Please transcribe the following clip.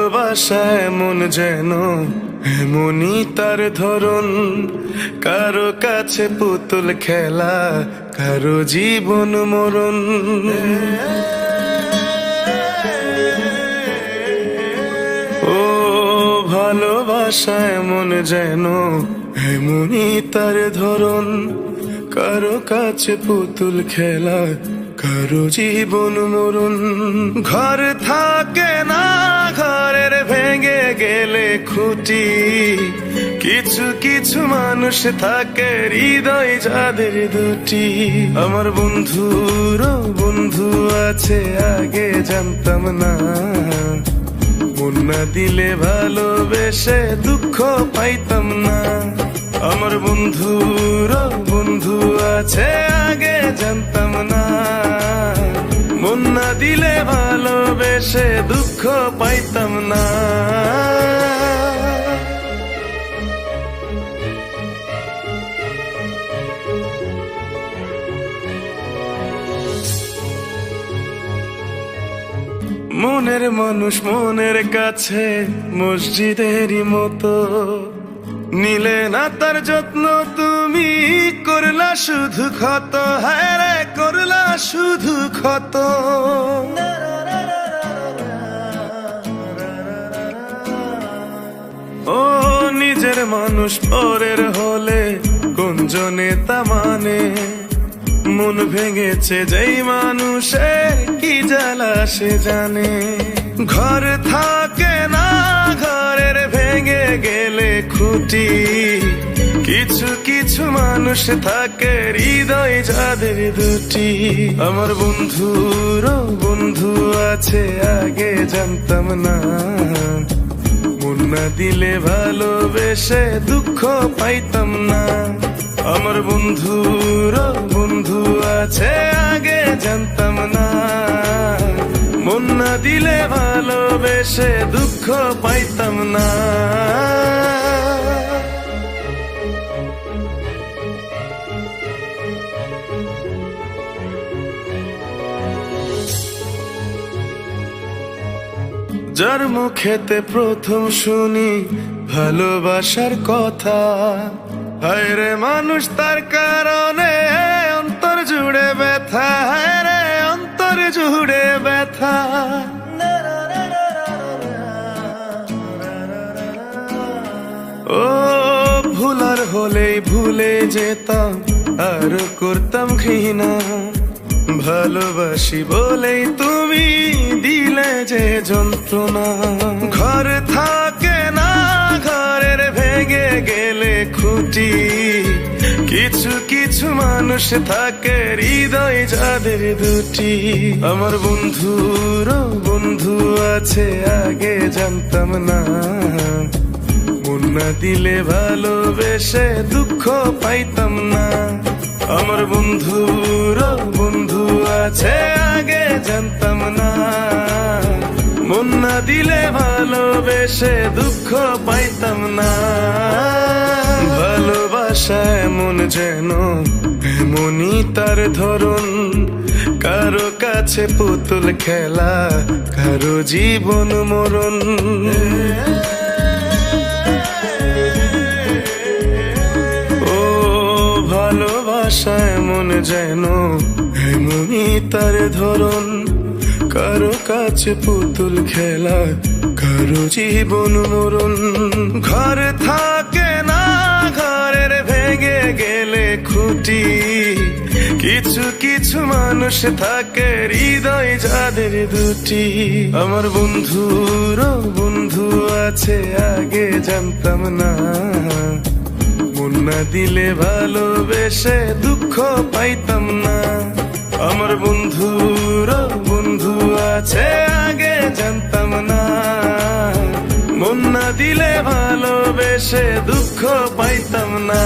ভালোবাসা এমন যেন এমনই তার ধরন, কারো কাছে পুতুল খেলা, কারো জীবন মরণ। ও ভালোবাসা এমন যেন এমনই তার ধরন, কারো কাছে পুতুল খেলা, কারো জীবন মরণ। ঘর থাকে না, ঘরের ভেঙে গেলে খুঁটি, কিছু কিছু মানুষ থাকে হৃদয় যাদের দুটি। আমার বন্ধুরও বন্ধু আছে, আগে জানতাম না, মন না দিলে ভালোবেসে দুঃখ পাইতাম না। আমার বন্ধুরও বন্ধু আছে, আগে জানতাম না, মন না দিলে ভালোবেসে দুঃখ পাইতাম না। মনের মানুষ মনের কাছে মসজিদেরই মতো, নিলে না তার যত্ন তুমি, করলা শুধু ক্ষত, হায় রে করলা শুধু ক্ষত। ও নিজের মানুষ পরের হলে কোনজনে তা মানে, মন ভেঙেছে যেই মানুষের কি জ্বালা সে জানে। ঘর থাকে না, ঘরের ভেঙে গেলে খুঁটি, কিছু কিছু মানুষ থাকে হৃদয় যাদের দুটি। আমার বন্ধুরও বন্ধু আছে, আগে জানতাম না, মন না দিলে ভালোবেসে দুঃখ পাইতাম না। আমার বন্ধুরও বন্ধু আছে, আগে জানতাম না, মন না দিলে ভালোবেসে দুঃখ পাইতাম না। যার মুখেতে প্রথম শুনি ভালোবাসার কথা, হায় রে মানুষ তার কারণে অন্তর জুড়ে ব্যথা, হায় রে অন্তর জুড়ে ব্যথা। ও ভুলার হলেই ভুলে যেতাম, আর করতাম ঘৃণা, ভালোবাসি বলেই তুমি দিলে যে যন্ত্রণা। ঘর থাকে না, ঘরের ভেঙে গেলে খুঁটি, কিছু কিছু মানুষ থাকে হৃদয় যাদের দুটি। আমার বন্ধুরও বন্ধু আছে, আগে জানতাম না, মন না দিলে ভালোবেসে দুঃখ পাইতাম না। আমার বন্ধুরও বন্ধু আছে, আগে জানতাম না, মন না দিলে ভালোবেসে দুঃখ পাইতাম না। ভালোবাসা এমন যেন এমনই তার ধরন, কারো কাছে পুতুল খেলা, কারো জীবন মরণ। ভালোবাসা এমন যেন এমনই তার ধরন, কারো কাছে পুতুল খেলা, কারো জীবন মরণ। ঘর থাকে না, ঘরের ভেঙে গেলে খুঁটি, কিছু কিছু মানুষ থাকে হৃদয় যাদের দুটি। আমার বন্ধুরও বন্ধু আছে, আগে জানতাম না, মন না দিলে ভালোবেসে দুঃখ পাইতাম না। আমার বন্ধুরও বন্ধু আছে, আগে জানতাম না, মন না দিলে ভালোবেসে দুঃখ পাইতাম না।